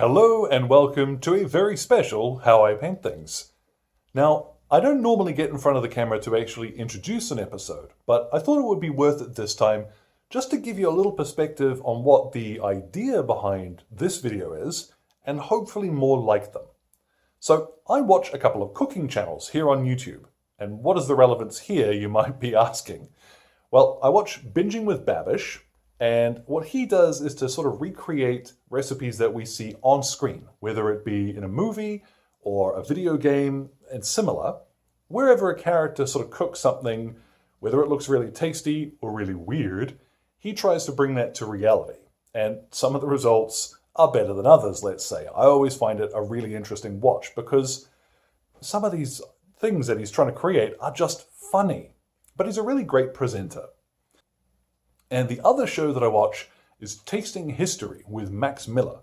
Hello and welcome to a very special How I Paint Things. Now, I don't normally get in front of the camera to actually introduce an episode, but I thought it would be worth it this time just to give you a little perspective on what the idea behind this video is, and hopefully more like them. So, I watch a couple of cooking channels here on YouTube, and what is the relevance here, you might be asking? Well, I watch Binging with Babish, and what he does is to sort of recreate recipes that we see on screen, whether it be in a movie or a video game and similar. Wherever a character sort of cooks something, whether it looks really tasty or really weird, he tries to bring that to reality. And some of the results are better than others, let's say. I always find it a really interesting watch because some of these things that he's trying to create are just funny. But he's a really great presenter. And the other show that I watch is Tasting History with Max Miller.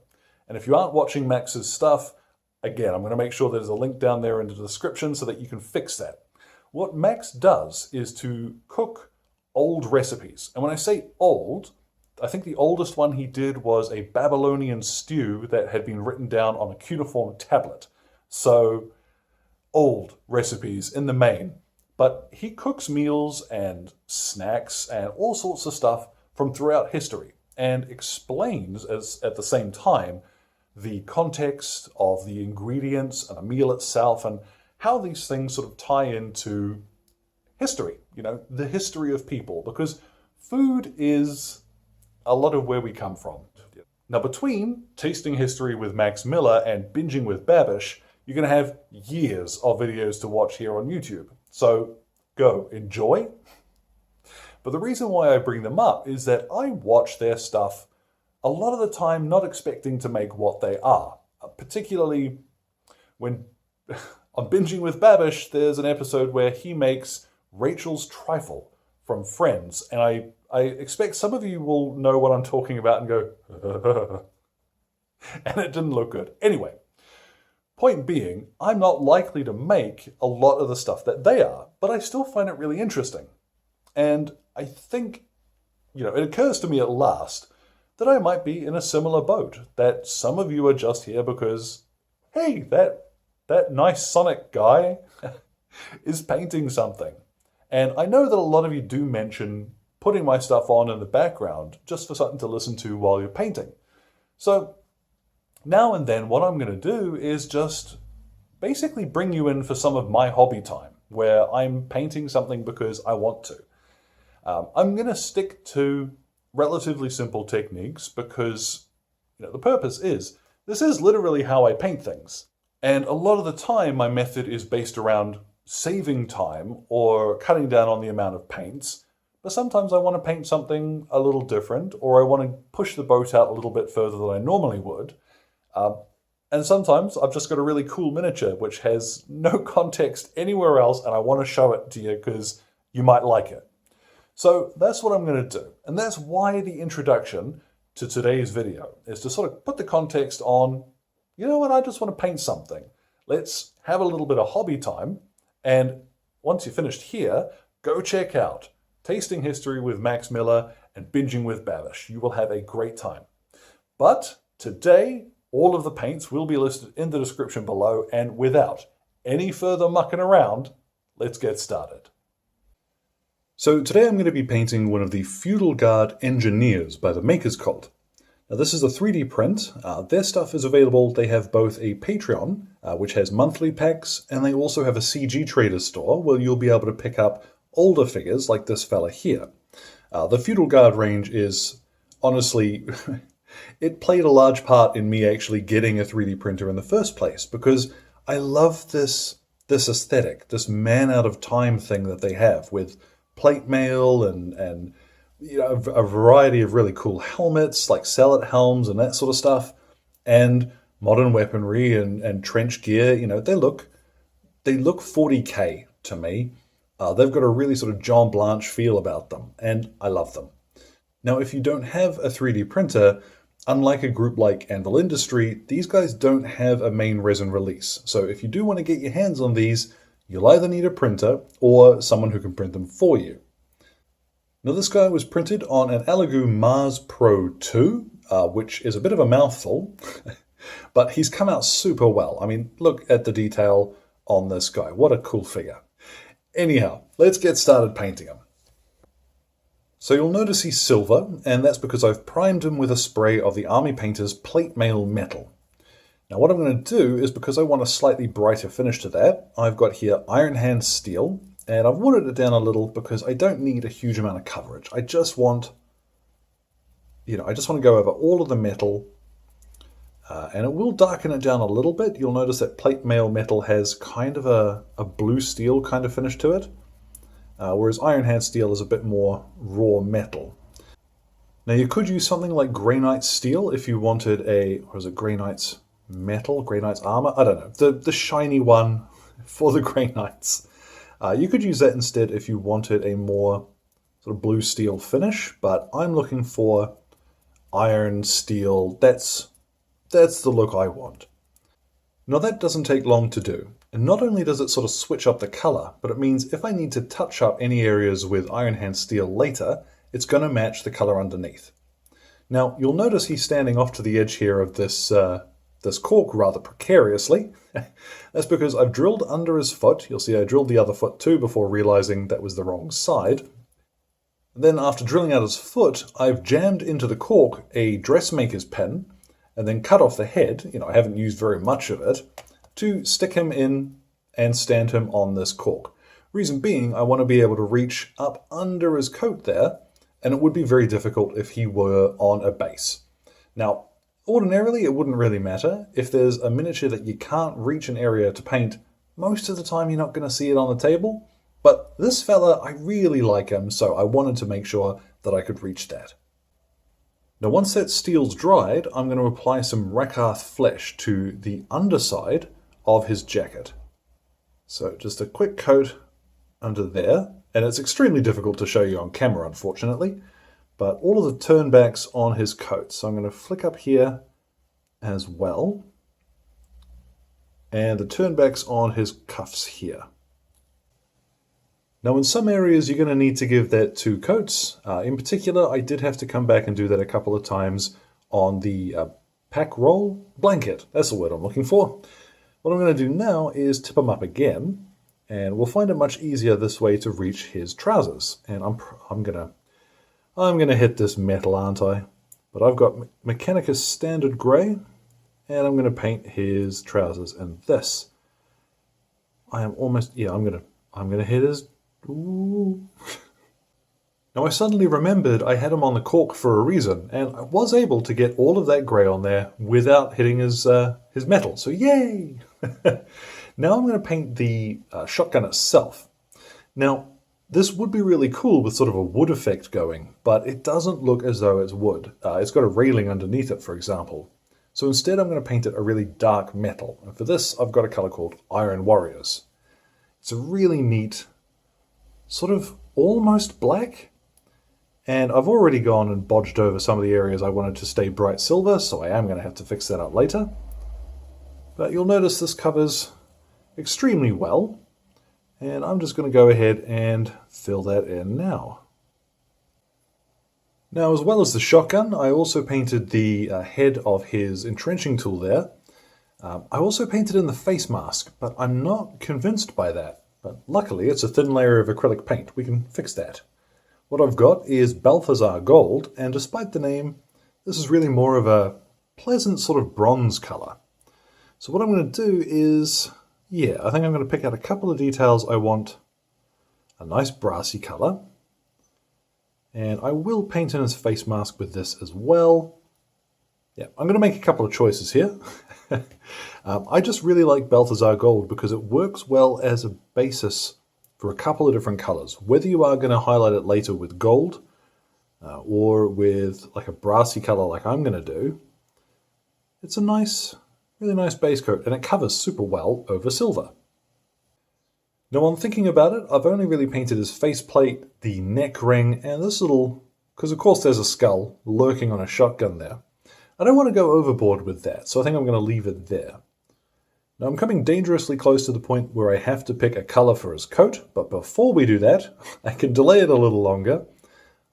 And if you aren't watching Max's stuff, again, I'm going to make sure there's a link down there in the description so that you can fix that. What Max does is to cook old recipes. And when I say old, I think the oldest one he did was a Babylonian stew that had been written down on a cuneiform tablet. So, old recipes in the main. But he cooks meals and snacks and all sorts of stuff from throughout history and explains at the same time the context of the ingredients and a meal itself and how these things sort of tie into history, the history of people, because food is a lot of where we come from. Now, between Tasting History with Max Miller and Binging with Babish, you're going to have years of videos to watch here on YouTube. So go, enjoy. But the reason why I bring them up is that I watch their stuff a lot of the time not expecting to make what they are. Particularly when on Binging with Babish, there's an episode where he makes Rachel's trifle from Friends. And I expect some of you will know what I'm talking about and go, and it didn't look good. Anyway. Point being, I'm not likely to make a lot of the stuff that they are, but I still find it really interesting. And I think, it occurs to me at last that I might be in a similar boat, that some of you are just here because, hey, that nice Sonic guy is painting something. And I know that a lot of you do mention putting my stuff on in the background just for something to listen to while you're painting. So, now and then, what I'm going to do is just basically bring you in for some of my hobby time, where I'm painting something because I want to. I'm going to stick to relatively simple techniques because, the purpose is, this is literally how I paint things. And a lot of the time, my method is based around saving time or cutting down on the amount of paints. But sometimes I want to paint something a little different, or I want to push the boat out a little bit further than I normally would. And sometimes I've just got a really cool miniature which has no context anywhere else and I want to show it to you because you might like it. So that's what I'm going to do. And that's why the introduction to today's video is to sort of put the context on, I just want to paint something. Let's have a little bit of hobby time. And once you're finished here, go check out Tasting History with Max Miller and Binging with Babish. You will have a great time. But today, all of the paints will be listed in the description below, and without any further mucking around, let's get started. So today I'm going to be painting one of the Feudal Guard Engineers by the Maker's Cult. Now this is a 3D print. Their stuff is available. They have both a Patreon, which has monthly packs, and they also have a CG Trader store where you'll be able to pick up older figures like this fella here. The Feudal Guard range is honestly... It played a large part in me actually getting a 3D printer in the first place because I love this aesthetic, this man out of time thing that they have with plate mail and a variety of really cool helmets like sallet helms and that sort of stuff, and modern weaponry and trench gear. They look 40K to me. They've got a really sort of John Blanche feel about them, and I love them. Now, if you don't have a 3D printer, unlike a group like Anvil Industry, these guys don't have a main resin release. So if you do want to get your hands on these, you'll either need a printer or someone who can print them for you. Now this guy was printed on an Elegoo Mars Pro 2, which is a bit of a mouthful. But he's come out super well. I mean, look at the detail on this guy. What a cool figure. Anyhow, let's get started painting him. So you'll notice he's silver, and that's because I've primed him with a spray of the Army Painter's Plate Mail Metal. Now what I'm going to do is, because I want a slightly brighter finish to that, I've got here Iron Hand Steel, and I've watered it down a little because I don't need a huge amount of coverage. I just want, I just want to go over all of the metal, and it will darken it down a little bit. You'll notice that Plate Mail Metal has kind of a blue steel kind of finish to it. Whereas Iron Hand Steel is a bit more raw metal. Now you could use something like Grey Knight's Steel if you wanted Grey Knight's Metal, Grey Knight's Armor? I don't know, the shiny one for the Grey Knights. You could use that instead if you wanted a more sort of blue steel finish, but I'm looking for iron steel. That's the look I want. Now that doesn't take long to do. And not only does it sort of switch up the color, but it means if I need to touch up any areas with Iron Hand Steel later, it's going to match the color underneath. Now, you'll notice he's standing off to the edge here of this cork rather precariously. That's because I've drilled under his foot. You'll see I drilled the other foot too before realizing that was the wrong side. And then after drilling out his foot, I've jammed into the cork a dressmaker's pin and then cut off the head. I haven't used very much of it, to stick him in and stand him on this cork. Reason being, I want to be able to reach up under his coat there, and it would be very difficult if he were on a base. Now, ordinarily it wouldn't really matter. If there's a miniature that you can't reach an area to paint, most of the time you're not going to see it on the table. But this fella, I really like him, so I wanted to make sure that I could reach that. Now once that steel's dried, I'm going to apply some Rakarth Flesh to the underside of his jacket. So just a quick coat under there, and it's extremely difficult to show you on camera unfortunately, but all of the turnbacks on his coat. So I'm going to flick up here as well, and the turnbacks on his cuffs here. Now in some areas you're going to need to give that 2 coats. In particular, I did have to come back and do that a couple of times on the pack roll blanket. That's the word I'm looking for. What I'm going to do now is tip him up again, and we'll find it much easier this way to reach his trousers. And I'm gonna hit this metal, aren't I? But I've got Mechanicus Standard Grey, and I'm gonna paint his trousers in this. I'm gonna hit his. Ooh. Now I suddenly remembered I had him on the cork for a reason, and I was able to get all of that grey on there without hitting his metal, so yay! Now I'm going to paint the shotgun itself. Now this would be really cool with sort of a wood effect going, but it doesn't look as though it's wood. It's got a railing underneath it, for example. So instead I'm going to paint it a really dark metal, and for this I've got a colour called Iron Warriors. It's a really neat, sort of almost black. And I've already gone and bodged over some of the areas I wanted to stay bright silver, so I am going to have to fix that up later. But you'll notice this covers extremely well, and I'm just going to go ahead and fill that in now. Now, as well as the shotgun, I also painted the head of his entrenching tool there. I also painted in the face mask, but I'm not convinced by that. But luckily, it's a thin layer of acrylic paint. We can fix that. What I've got is Balthazar Gold, and despite the name, this is really more of a pleasant sort of bronze color. So what I'm going to do is, I think I'm going to pick out a couple of details I want a nice brassy color. And I will paint in his face mask with this as well. I'm going to make a couple of choices here. I just really like Balthazar Gold because it works well as a basis for a couple of different colors. Whether you are going to highlight it later with gold or with like a brassy color like I'm going to do, it's a nice, really nice base coat, and it covers super well over silver. Now on thinking about it, I've only really painted his faceplate, the neck ring, and this little, because of course there's a skull lurking on a shotgun there. I don't want to go overboard with that, so I think I'm going to leave it there. Now I'm coming dangerously close to the point where I have to pick a color for his coat, but before we do that, I can delay it a little longer.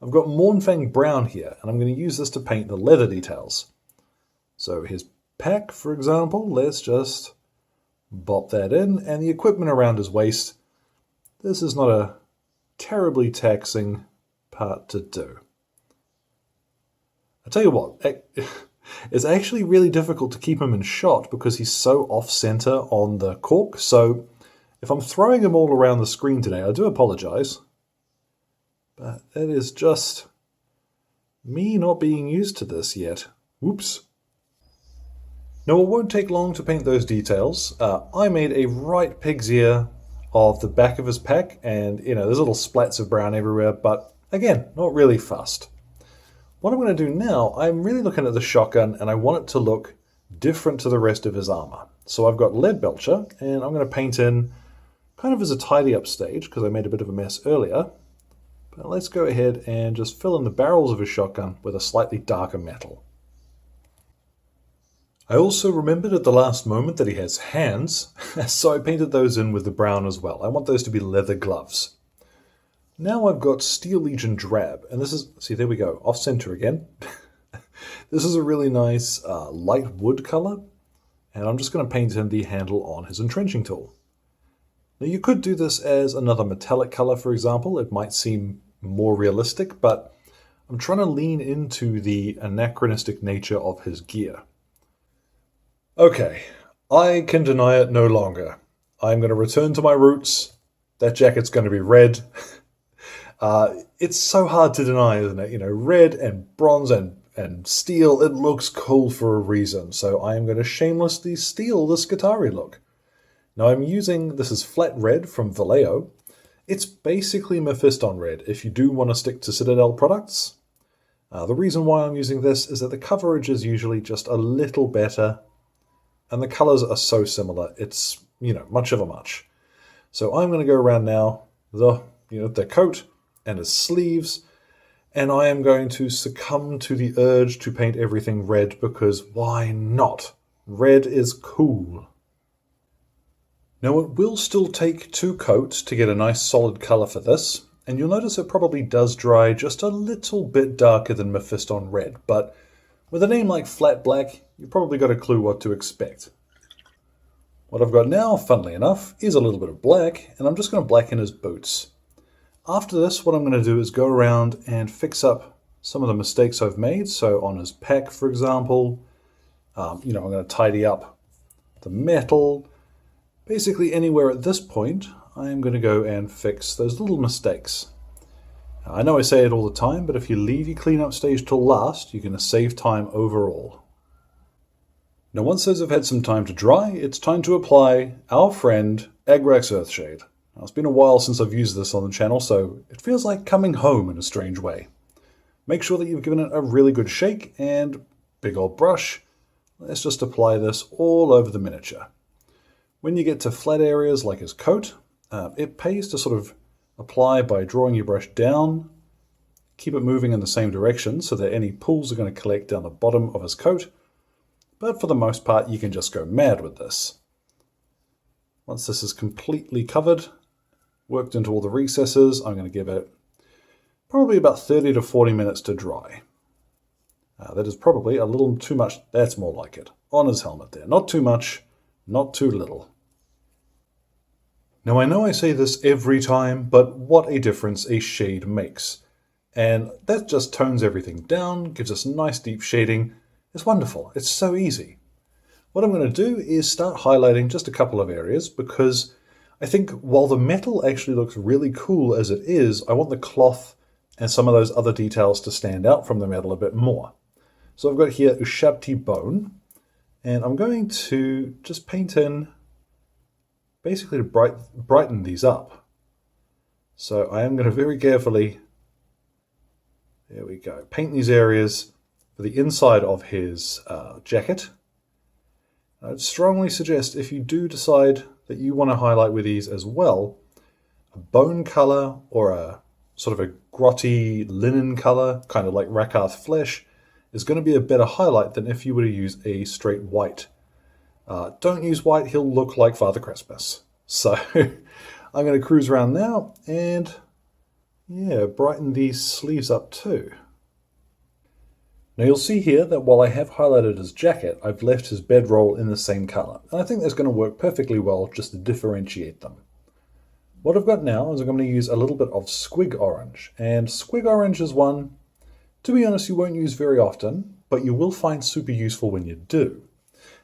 I've got Mournfang Brown here, and I'm going to use this to paint the leather details. So his pack, for example, let's just bop that in, and the equipment around his waist. This is not a terribly taxing part to do. I tell you what, it's actually really difficult to keep him in shot because he's so off-center on the cork, so if I'm throwing him all around the screen today, I do apologize. But that is just me not being used to this yet. Whoops. Now, it won't take long to paint those details. I made a right pig's ear of the back of his pack, and there's little splats of brown everywhere, but again, not really fussed. What I'm going to do now, I'm really looking at the shotgun, and I want it to look different to the rest of his armor. So I've got Leadbelcher, and I'm going to paint in kind of as a tidy up stage, because I made a bit of a mess earlier. But let's go ahead and just fill in the barrels of his shotgun with a slightly darker metal. I also remembered at the last moment that he has hands, so I painted those in with the brown as well. I want those to be leather gloves. Now I've got Steel Legion Drab, and this is, see, there we go, off-center again. This is a really nice light wood color, and I'm just going to paint in the handle on his entrenching tool. Now you could do this as another metallic color, for example. It might seem more realistic, but I'm trying to lean into the anachronistic nature of his gear. Okay, I can deny it no longer. I'm going to return to my roots. That jacket's going to be red. It's so hard to deny, isn't it? Red and bronze and steel, it looks cool for a reason. So I am going to shamelessly steal this Skitarii look. Now I'm using, this is flat red from Vallejo. It's basically Mephiston red if you do want to stick to Citadel products. The reason why I'm using this is that the coverage is usually just a little better, and the colors are so similar, it's, much of a much. So I'm going to go around now, the coat and his sleeves, and I am going to succumb to the urge to paint everything red because why not? Red is cool. Now it will still take 2 coats to get a nice solid color for this, and you'll notice it probably does dry just a little bit darker than Mephiston red, but with a name like Flat Black, you've probably got a clue what to expect. What I've got now, funnily enough, is a little bit of black, and I'm just going to blacken his boots. After this, what I'm going to do is go around and fix up some of the mistakes I've made. So on his pack, for example, I'm going to tidy up the metal. Basically anywhere at this point, I am going to go and fix those little mistakes. Now, I know I say it all the time, but if you leave your cleanup stage till last, you're going to save time overall. Now once those have had some time to dry, it's time to apply our friend Agrax Earthshade. Now, it's been a while since I've used this on the channel, so it feels like coming home in a strange way. Make sure that you've given it a really good shake, and big old brush. Let's just apply this all over the miniature. When you get to flat areas like his coat, it pays to sort of apply by drawing your brush down, keep it moving in the same direction so that any pools are going to collect down the bottom of his coat, but for the most part you can just go mad with this. Once this is completely covered, worked into all the recesses, I'm going to give it probably about 30 to 40 minutes to dry. That is probably a little too much, that's more like it, on his helmet there. Not too much, not too little. Now I know I say this every time, but what a difference a shade makes. And that just tones everything down, gives us nice deep shading. It's wonderful, it's so easy. What I'm going to do is start highlighting just a couple of areas because I think while the metal actually looks really cool as it is, I want the cloth and some of those other details to stand out from the metal a bit more. So I've got here Ushabti Bone, and I'm going to just paint in basically to brighten these up. So I am going to very carefully, there we go, paint these areas for the inside of his jacket. I'd strongly suggest if you do decide that you want to highlight with these as well, a bone color or a sort of a grotty linen color, kind of like Rakarth Flesh, is going to be a better highlight than if you were to use a straight white. Don't use white, he'll look like Father Christmas. So I'm going to cruise around now and brighten these sleeves up too. Now you'll see here that while I have highlighted his jacket, I've left his bedroll in the same color. And I think that's going to work perfectly well just to differentiate them. What I've got now is I'm going to use a little bit of Squig Orange. And Squig Orange is one, to be honest, you won't use very often, but you will find super useful when you do.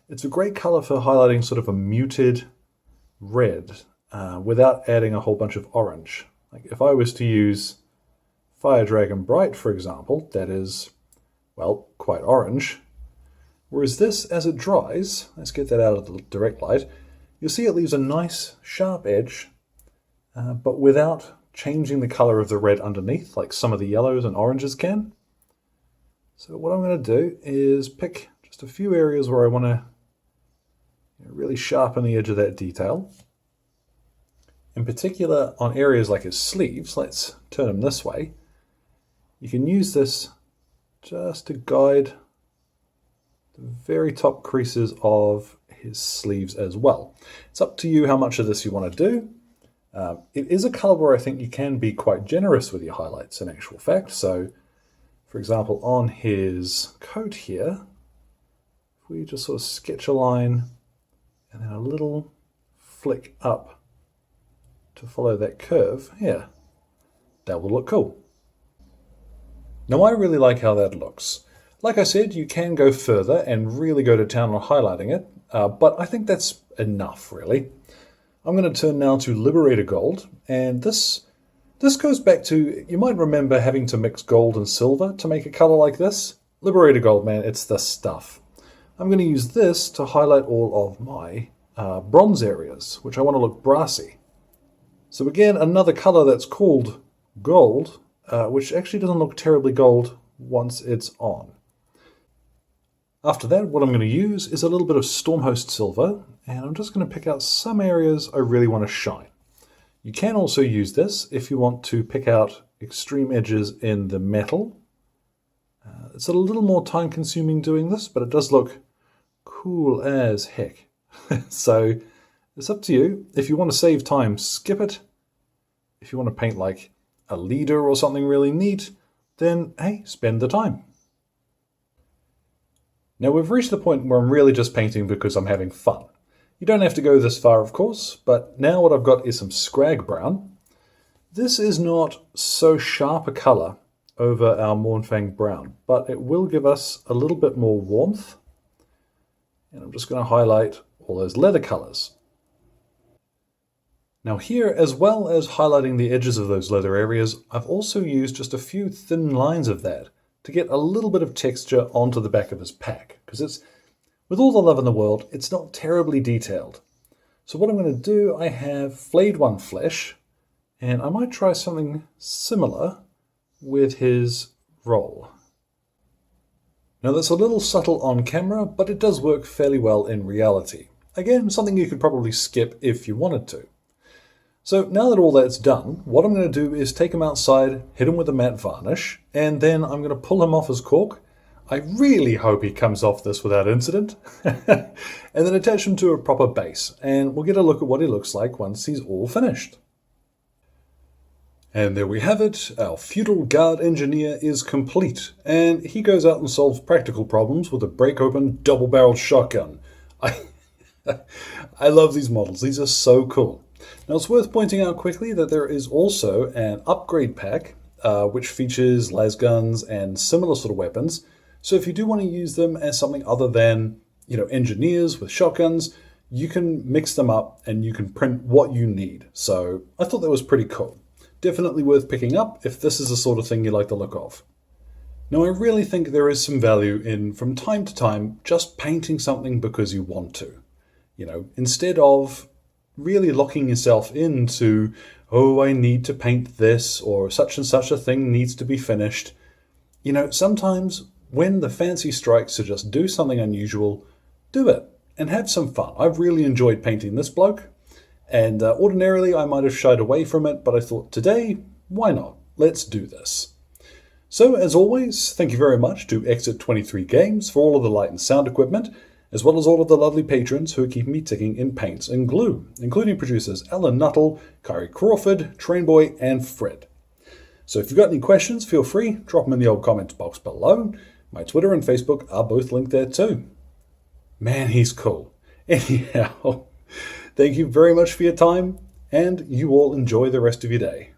It's a great color for highlighting sort of a muted red without adding a whole bunch of orange. Like if I was to use Fire Dragon Bright, for example, that is, well, quite orange. Whereas this, as it dries, let's get that out of the direct light, you'll see it leaves a nice sharp edge, but without changing the color of the red underneath, like some of the yellows and oranges can. So what I'm going to do is pick just a few areas where I want to really sharpen the edge of that detail. In particular, on areas like his sleeves, let's turn them this way. You can use this just to guide the very top creases of his sleeves as well. It's up to you how much of this you want to do. It is a color where I think you can be quite generous with your highlights in actual fact. So, for example, on his coat here, if we just sort of sketch a line and then a little flick up to follow that curve, yeah, that will look cool. Now I really like how that looks. Like I said, you can go further and really go to town on highlighting it, but I think that's enough really. I'm going to turn now to Liberator Gold, and this goes back to, you might remember having to mix gold and silver to make a color like this. Liberator Gold, man, it's the stuff. I'm going to use this to highlight all of my bronze areas, which I want to look brassy. So again, another color that's called gold, which actually doesn't look terribly gold once it's on. After that, what I'm going to use is a little bit of Stormhost Silver, and I'm just going to pick out some areas I really want to shine. You can also use this if you want to pick out extreme edges in the metal. It's a little more time consuming doing this, but it does look cool as heck. So it's up to you. If you want to save time, skip it. If you want to paint like a leader or something really neat, then hey, spend the time. Now we've reached the point where I'm really just painting because I'm having fun. You don't have to go this far, of course, but now what I've got is some Skrag Brown. This is not so sharp a color over our Mournfang Brown, but it will give us a little bit more warmth. And I'm just going to highlight all those leather colors. Now here, as well as highlighting the edges of those leather areas, I've also used just a few thin lines of that to get a little bit of texture onto the back of his pack, because it's, with all the love in the world, it's not terribly detailed. So what I'm going to do, I have Flayed One Flesh, and I might try something similar with his roll. Now that's a little subtle on camera, but it does work fairly well in reality. Again, something you could probably skip if you wanted to. So now that all that's done, what I'm going to do is take him outside, hit him with a matte varnish, and then I'm going to pull him off his cork. I really hope he comes off this without incident. And then attach him to a proper base, and we'll get a look at what he looks like once he's all finished. And there we have it, our Feudal Guard Engineer is complete, and he goes out and solves practical problems with a break-open double-barreled shotgun. I love these models, these are so cool. Now it's worth pointing out quickly that there is also an upgrade pack, which features lasguns and similar sort of weapons, so if you do want to use them as something other than, engineers with shotguns, you can mix them up and you can print what you need. So I thought that was pretty cool. Definitely worth picking up if this is the sort of thing you like the look of. Now I really think there is some value in, from time to time, just painting something because you want to. Instead of really locking yourself into, oh, I need to paint this, or such and such a thing needs to be finished. Sometimes when the fancy strikes to just do something unusual, do it and have some fun. I've really enjoyed painting this bloke. And ordinarily I might have shied away from it, but I thought today, why not? Let's do this. So as always, thank you very much to Exit 23 Games for all of the light and sound equipment, as well as all of the lovely patrons who are keeping me ticking in paints and glue, including producers Alan Nuttall, Kyrie Crawford, Trainboy, and Fred. So if you've got any questions, feel free, drop them in the old comments box below. My Twitter and Facebook are both linked there too. Man, he's cool. Anyhow, thank you very much for your time, and you all enjoy the rest of your day.